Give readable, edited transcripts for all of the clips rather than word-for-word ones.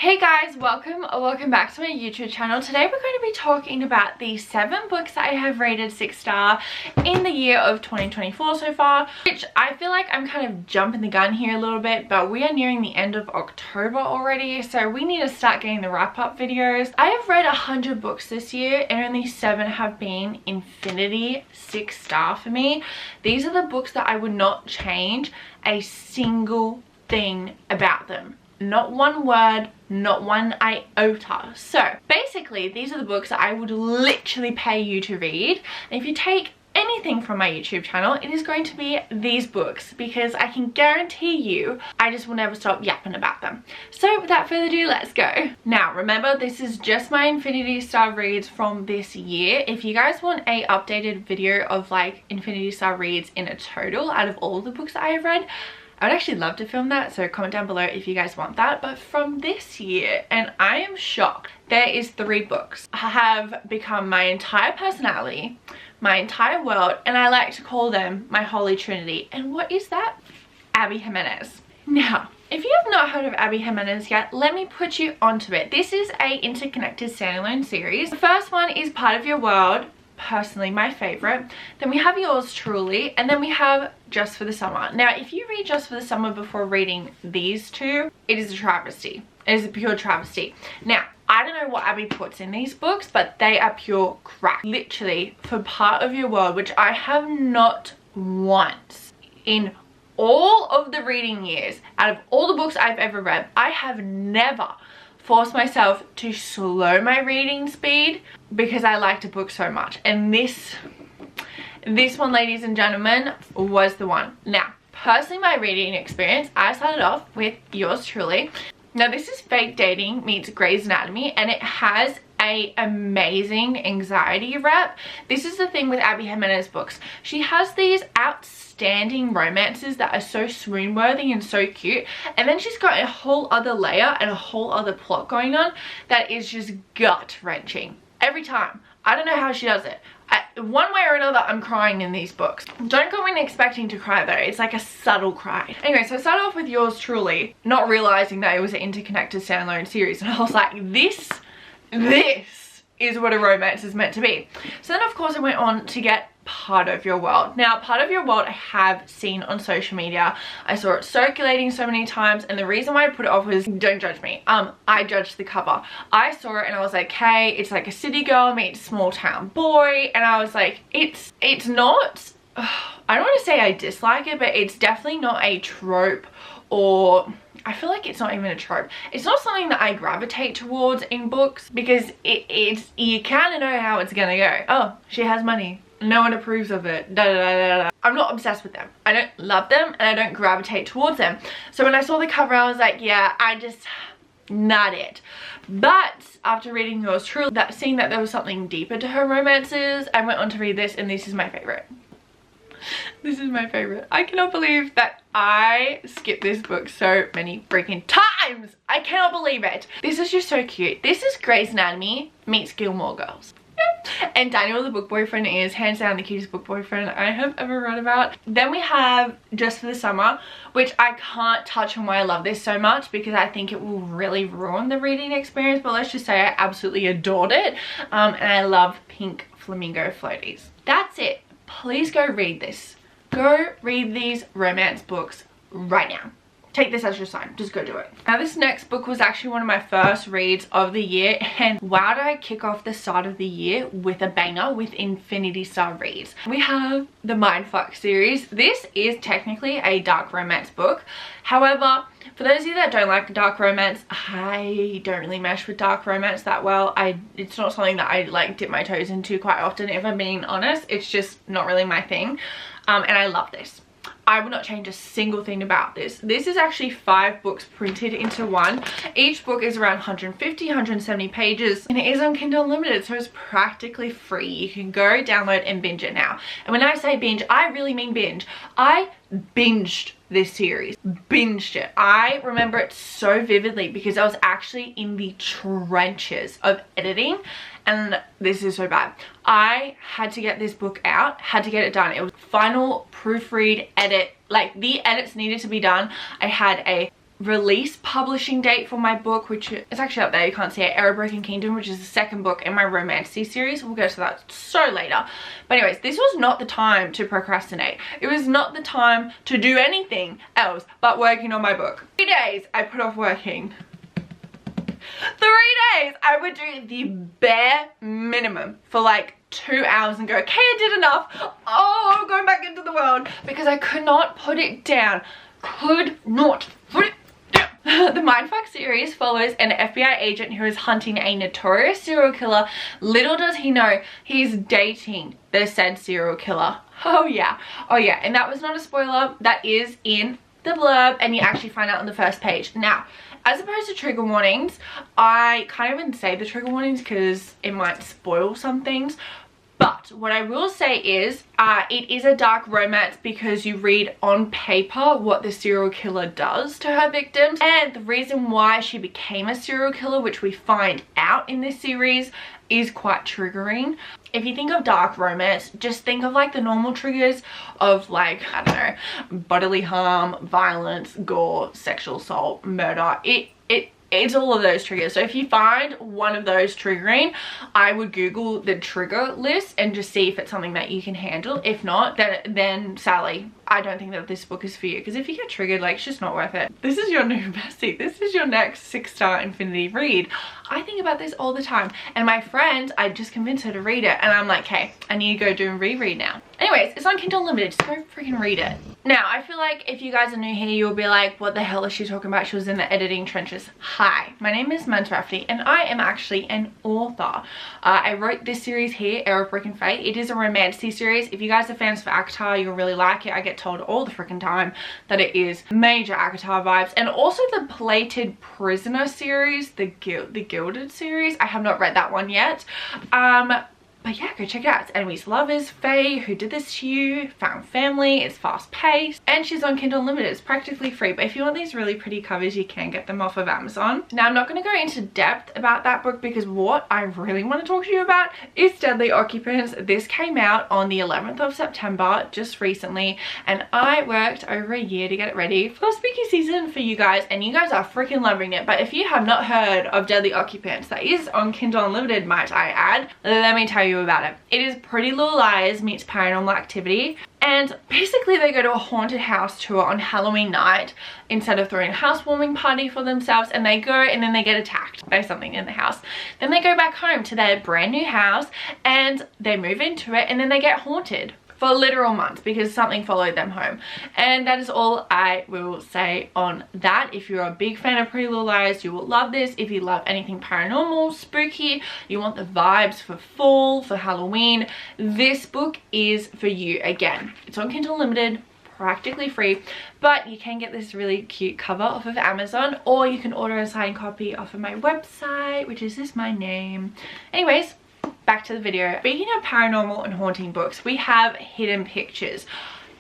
Hey guys, welcome back to my YouTube channel. Today we're going to be talking about the 7 books that I have rated 6-star in the year of 2024 so far, which I feel like I'm kind of jumping the gun here a little bit, but we are nearing the end of October already, so we need to start getting the wrap-up videos. I have read 100 books this year and only 7 have been infinity 6-star for me. These are the books that I would not change a single thing about them. Not one word, not one iota. So basically these are the books that I would literally pay you to read, and if you take anything from my YouTube channel, it is going to be these books, because I can guarantee you I just will never stop yapping about them. So without further ado, let's go. Now remember, this is just my infinity star reads from this year. If you guys want a updated video of like infinity star reads in a total out of all the books that I have read, I would actually love to film that, so comment down below if you guys want that. But from this year, and I am shocked, there is 3 books have become my entire personality, my entire world, and I like to call them my holy trinity. And what is that? Abby Jimenez. Now, if you have not heard of Abby Jimenez yet, let me put you onto it. This is a interconnected standalone series. The first one is Part of Your World, personally my favorite. Then we have Yours Truly, and then we have Just for the Summer. Now if you read Just for the Summer before reading these two, it is a travesty. It is a pure travesty. Now I don't know what Abby puts in these books, but they are pure crack. Literally, for Part of Your World, which I have not once in all of the reading years, out of all the books I've ever read, I have never force myself to slow my reading speed because I liked a book so much. And this one, ladies and gentlemen, was the one. Now personally, my reading experience, I started off with Yours Truly. Now this is fake dating meets Grey's Anatomy, and it has a amazing anxiety rep. This is the thing with Abby Jimenez books. She has these outstanding romances that are so swoon worthy and so cute, and then she's got a whole other layer and a whole other plot going on that is just gut wrenching every time. I don't know how she does it. One way or another, I'm crying in these books. Don't go in expecting to cry though. It's like a subtle cry. Anyway, so I started off with Yours Truly, not realizing that it was an interconnected standalone series, and I was like, this is what a romance is meant to be. So then of course I went on to get Part of Your World. Now Part of Your World I have seen on social media. I saw it circulating so many times, and the reason why I put it off was, don't judge me, I judged the cover. I saw it and I was like, hey, it's like a city girl meets small town boy, and I was like, it's not, I don't want to say I dislike it, but it's definitely not a trope, or I feel like it's not even a trope. It's not something that I gravitate towards in books, because it's you kind of know how it's gonna go. Oh, she has money, no one approves of it, da, da, da, da. I'm not obsessed with them. I don't love them and I don't gravitate towards them. So when I saw the cover, I was like, yeah, I just, not it. But after reading Yours Truly, seeing that there was something deeper to her romances, I went on to read this, and this is my favorite. This is my favorite. I cannot believe that I skipped this book so many freaking times. I cannot believe it. This is just so cute. This is Grey's Anatomy meets Gilmore Girls. And Daniel the book boyfriend is hands down the cutest book boyfriend I have ever read about. Then we have Just for the Summer, which I can't touch on why I love this so much, because I think it will really ruin the reading experience, but let's just say I absolutely adored it. And I love pink flamingo floaties. That's it. Please go read this. Go read these romance books right now. Take this as your sign. Just go do it. Now this next book was actually one of my first reads of the year, and wow, did I kick off the start of the year with a banger with infinity star reads. We have the Mindfuck series. This is technically a dark romance book. However, for those of you that don't like dark romance, I don't really mesh with dark romance that well. It's not something that I like dip my toes into quite often, if I'm being honest. It's just not really my thing. And I love this. I would not change a single thing about this. This is actually 5 books printed into one. Each book is around 150, 170 pages, and it is on Kindle Unlimited, so it's practically free. You can go download and binge it now. And when I say binge, I really mean binge. I binged this series. Binged it. I remember it so vividly because I was actually in the trenches of editing, and this is so bad. I had to get this book out, had to get it done. It was final proofread, edit, like the edits needed to be done. I had a release publishing date for my book, which is actually up there, you can't see it, Broken Kingdom, which is the second book in my romancy series. We'll go to that so later. But anyways, this was not the time to procrastinate. It was not the time to do anything else but working on my book. 3 days I put off working. 3 days I would do the bare minimum for like 2 hours and go, okay, I did enough. Oh, I'm going back into the world, because I could not put it down. Could not put it down. The Mindfuck series follows an FBI agent who is hunting a notorious serial killer. Little does he know he's dating the said serial killer. Oh yeah, oh yeah, and that was not a spoiler. That is in the blurb, and you actually find out on the first page. Now, as opposed to trigger warnings, I can't even say the trigger warnings because it might spoil some things. But what I will say is it is a dark romance, because you read on paper what the serial killer does to her victims, and the reason why she became a serial killer, which we find out in this series, is quite triggering. If you think of dark romance, just think of like the normal triggers of like, I don't know, bodily harm, violence, gore, sexual assault, murder. It's all of those triggers. So if you find one of those triggering, I would Google the trigger list and just see if it's something that you can handle. If not, then Sally, I don't think that this book is for you, because if you get triggered, like, it's just not worth it. This is your new bestie. This is your next 6-star infinity read. I think about this all the time, and my friend, I just convinced her to read it, and I'm like, hey, I need to go do a reread now. Anyways, it's on Kindle Unlimited. Just go freaking read it. Now, I feel like if you guys are new here, you'll be like, what the hell is she talking about? She was in the editing trenches. Hi, my name is madsraff, and I am actually an author. I wrote this series here, Era of Broken Fate. It is a romancy series. If you guys are fans for ACOTAR, you'll really like it. I get told all the freaking time that it is major ACOTAR vibes. And also the Plated Prisoner series, the Gilded series. I have not read that one yet. But yeah, go check it out. It's Enemies to Lovers, Faye, Who Did This to You, Found Family. It's fast paced, and she's on Kindle Unlimited. It's practically free, but if you want these really pretty covers, you can get them off of Amazon. Now, I'm not going to go into depth about that book, because what I really want to talk to you about is Deadly Occupants. This came out on the 11th of September, just recently, and I worked over a year to get it ready for the spooky season for you guys, and you guys are freaking loving it. But if you have not heard of Deadly Occupants, that is on Kindle Unlimited, might I add, let me tell you about it. It is Pretty Little Liars meets Paranormal Activity, and basically they go to a haunted house tour on Halloween night instead of throwing a housewarming party for themselves, and they go and then they get attacked by something in the house. Then they go back home to their brand new house and they move into it, and then they get haunted for literal months because something followed them home. And that is all I will say on that. If you're a big fan of Pretty Little Liars, you will love this. If you love anything paranormal, spooky, you want the vibes for fall, for Halloween, this book is for you. Again, it's on Kindle Unlimited, practically free, but you can get this really cute cover off of Amazon, or you can order a signed copy off of my website, which is just my name. Anyways, back to the video. Speaking of paranormal and haunting books, we have Hidden Pictures.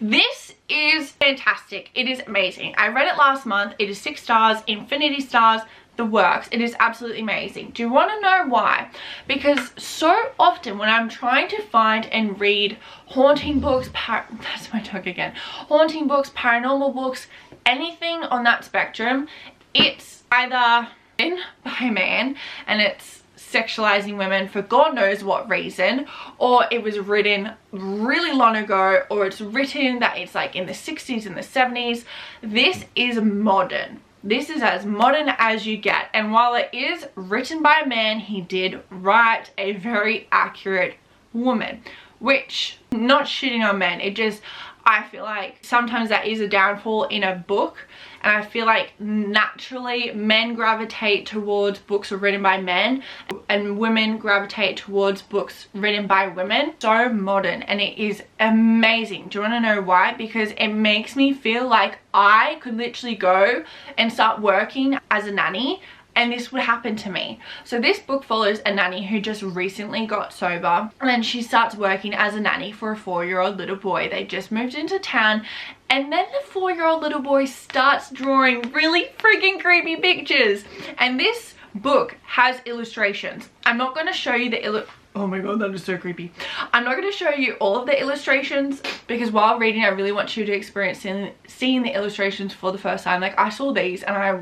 This is fantastic. It is amazing. I read it last month. It is 6 stars, infinity stars, the works. It is absolutely amazing. Do you want to know why? Because so often when I'm trying to find and read haunting books, that's my talk again, haunting books, paranormal books, anything on that spectrum, it's either written by a man and it's sexualizing women for God knows what reason, or it was written really long ago, or it's written that it's like in the 60s and the 70s. This is modern. This is as modern as you get, and while it is written by a man, he did write a very accurate woman, which, not shitting on men, it just, I feel like sometimes that is a downfall in a book, and I feel like naturally men gravitate towards books written by men and women gravitate towards books written by women. So modern, and it is amazing. Do you want to know why? Because it makes me feel like I could literally go and start working as a nanny and this would happen to me. So this book follows a nanny who just recently got sober, and then she starts working as a nanny for a 4-year-old little boy. They just moved into town, and then the 4-year-old little boy starts drawing really freaking creepy pictures. And this book has illustrations. I'm not going to show you the Oh my god, that is so creepy. I'm not going to show you all of the illustrations because while reading I really want you to experience seeing the illustrations for the first time. Like I saw these and I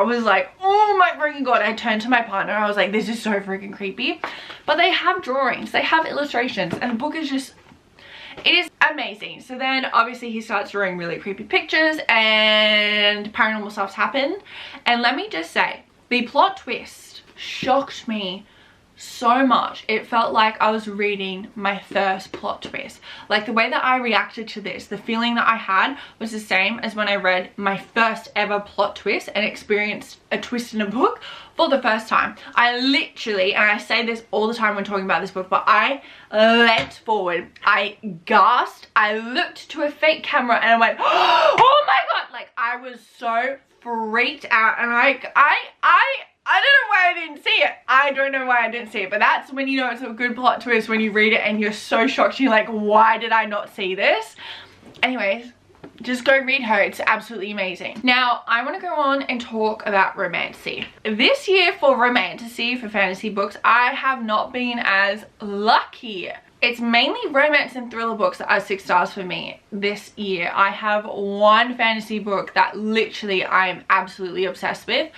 was like, oh my freaking god. I turned to my partner, I was like, this is so freaking creepy. But they have drawings, they have illustrations, and the book is just, it is amazing. So then obviously he starts drawing really creepy pictures and paranormal stuff's happened. And let me just say, the plot twist shocked me so much. It felt like I was reading my first plot twist. Like the way that I reacted to this, the feeling that I had was the same as when I read my first ever plot twist and experienced a twist in a book for the first time. I literally, and I say this all the time when talking about this book, but I leapt forward, I gasped, I looked to a fake camera and I went, oh my god. Like I was so freaked out, and I don't know why I didn't see it. I don't know why I didn't see it, but that's when you know it's a good plot twist, when you read it and you're so shocked. You're like, why did I not see this? Anyways, just go read her. It's absolutely amazing. Now, I want to go on and talk about romantasy. This year for romantasy, for fantasy books, I have not been as lucky. It's mainly romance and thriller books that are 6 stars for me this year. I have one fantasy book that literally I am absolutely obsessed with.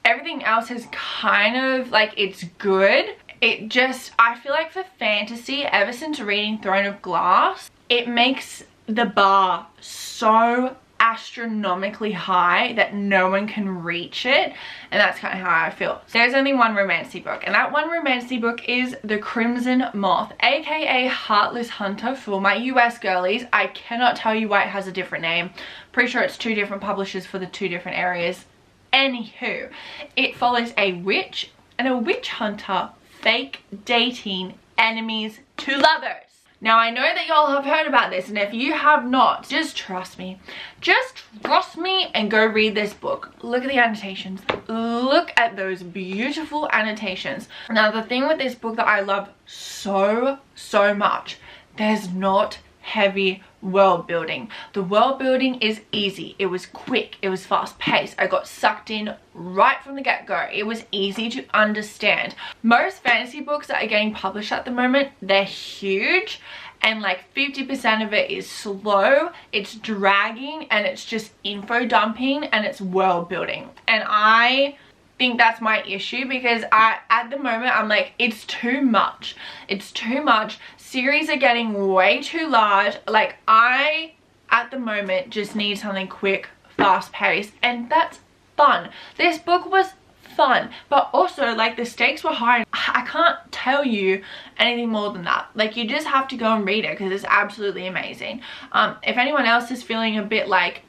Everything else is kind of like, it's good. It just, I feel like for fantasy, ever since reading Throne of Glass, it makes the bar so astronomically high that no one can reach it, and that's kind of how I feel. There's only one romantasy book, and that one romantasy book is The Crimson Moth, aka Heartless Hunter for my US girlies. I cannot tell you why it has a different name. Pretty sure it's 2 different publishers for the 2 different areas. Anywho, it follows a witch and a witch hunter fake dating enemies to lovers. Now I know that y'all have heard about this, and if you have not, just trust me. Just trust me and go read this book. Look at the annotations. Look at those beautiful annotations. Now the thing with this book that I love so much, there's not heavy world building. The world building is easy. It was quick. It was fast paced. I got sucked in right from the get-go. It was easy to understand. Most fantasy books that are getting published at the moment, they're huge, and like 50% of it is slow, it's dragging, and it's just info dumping, and it's world building. And I think that's my issue, because at the moment I'm like, it's too much. It's too much. Series are getting way too large. Like I at the moment just need something quick, fast paced, and that's fun. This book was fun, but also like the stakes were high. I can't tell you anything more than that. Like you just have to go and read it because it's absolutely amazing. If anyone else is feeling a bit like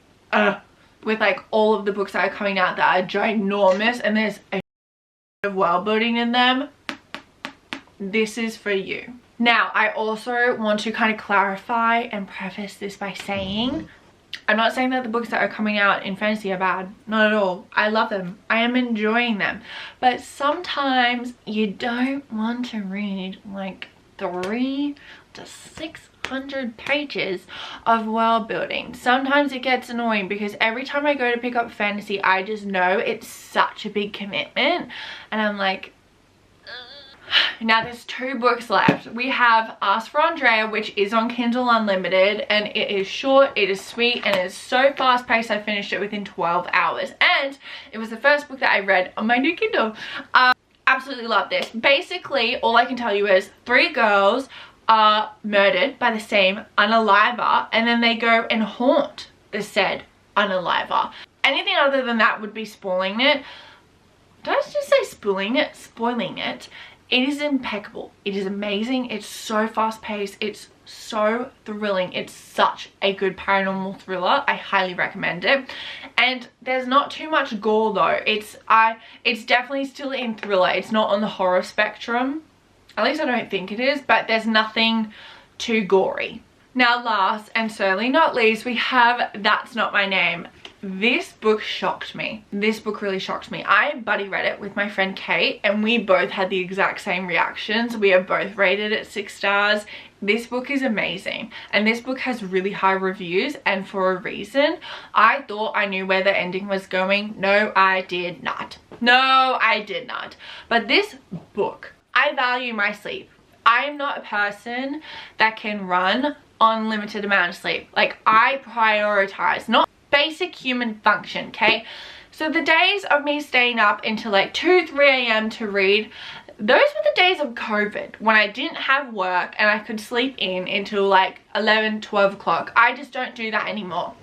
with like all of the books that are coming out that are ginormous and there's a of world building in them, this is for you. Now I also want to kind of clarify and preface this by saying, I'm not saying that the books that are coming out in fantasy are bad. Not at all. I love them. I am enjoying them. But sometimes you don't want to read like 300 to 600 pages of world building. Sometimes it gets annoying because every time I go to pick up fantasy, I just know it's such a big commitment. And I'm like, now there's 2 books left. We have Ask for Andrea, which is on Kindle Unlimited, and it is short, it is sweet, and it is so fast paced. I finished it within 12 hours, and it was the first book that I read on my new Kindle. Absolutely love this. Basically, all I can tell you is 3 girls are murdered by the same unaliver, and then they go and haunt the said unaliver. Anything other than that would be spoiling it. Did I just say spoiling it? Spoiling it. It is impeccable. It is amazing. It's so fast paced. It's so thrilling. It's such a good paranormal thriller. I highly recommend it. And there's not too much gore though. It's definitely still in thriller. It's not on the horror spectrum. At least I don't think it is, but there's nothing too gory. Now last and certainly not least, we have That's Not My Name. This book shocked me. This book really shocked me. I buddy read it with my friend Kate, and we both had the exact same reactions. We are both rated at 6 stars. This book is amazing, and this book has really high reviews, and for a reason. I thought I knew where the ending was going. No, I did not. No, I did not. But this book, I value my sleep. I am not a person that can run on limited amount of sleep. Like, I prioritize, not basic human function, okay? So the days of me staying up until like 2, 3 a.m. to read, those were the days of COVID when I didn't have work and I could sleep in until like 11, 12 o'clock. I just don't do that anymore.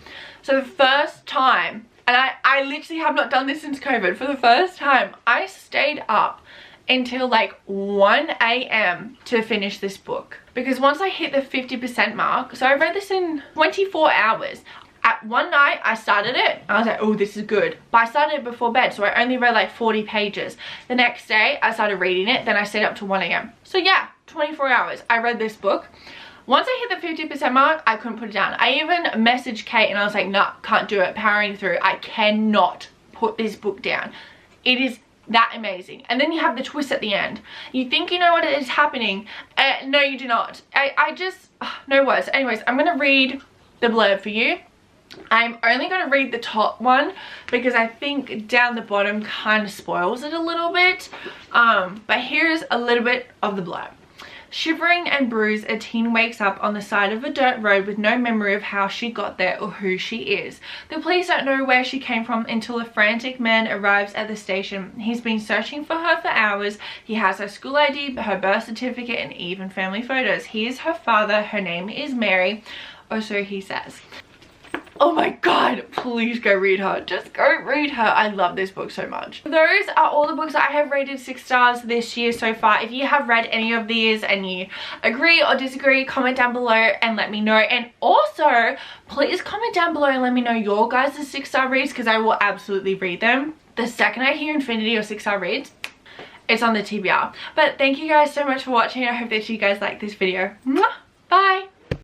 So the first time, and I literally have not done this since COVID, for the first time, I stayed up until like 1 a.m. to finish this book. Because once I hit the 50% mark, so I read this in 24 hours. At one night, I started it. I was like, oh, this is good. But I started it before bed, so I only read like 40 pages. The next day, I started reading it. Then I stayed up to 1 a.m. So yeah, 24 hours. I read this book. Once I hit the 50% mark, I couldn't put it down. I even messaged Kate and I was like, nah, can't do it. Powering through. I cannot put this book down. It is that amazing. And then you have the twist at the end. You think you know what is happening. No, you do not. I just, no words. Anyways, I'm going to read the blurb for you. I'm only going to read the top one because I think down the bottom kind of spoils it a little bit. But here's a little bit of the blurb. Shivering and bruised, a teen wakes up on the side of a dirt road with no memory of how she got there or who she is. The police don't know where she came from until a frantic man arrives at the station. He's been searching for her for hours. He has her school ID, her birth certificate, and even family photos. He is her father. Her name is Mary, or so he says. Oh my god, please go read her. Just go read her. I love this book so much. Those are all the books I have rated 6 stars this year so far. If you have read any of these and you agree or disagree, comment down below and let me know. And also, please comment down below and let me know your guys' 6-star reads because I will absolutely read them. The second I hear Infinity or 6-star reads, it's on the TBR. But thank you guys so much for watching. I hope that you guys like this video. Bye!